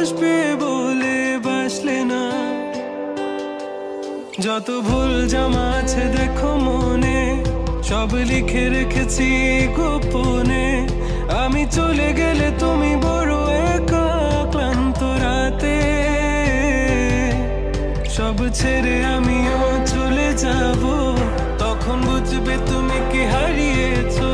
বাসবে বলে বাসলে না। যত ভুল জামা আছে দেখো মনে, সব লিখে রেখেছি গোপনে। আমি চলে গেলে তুমি বড় একা ক্লান্ত রাতে, সব ছেড়ে আমিও চলে যাব। তখন বুঝবে তুমি কি হারিয়েছো।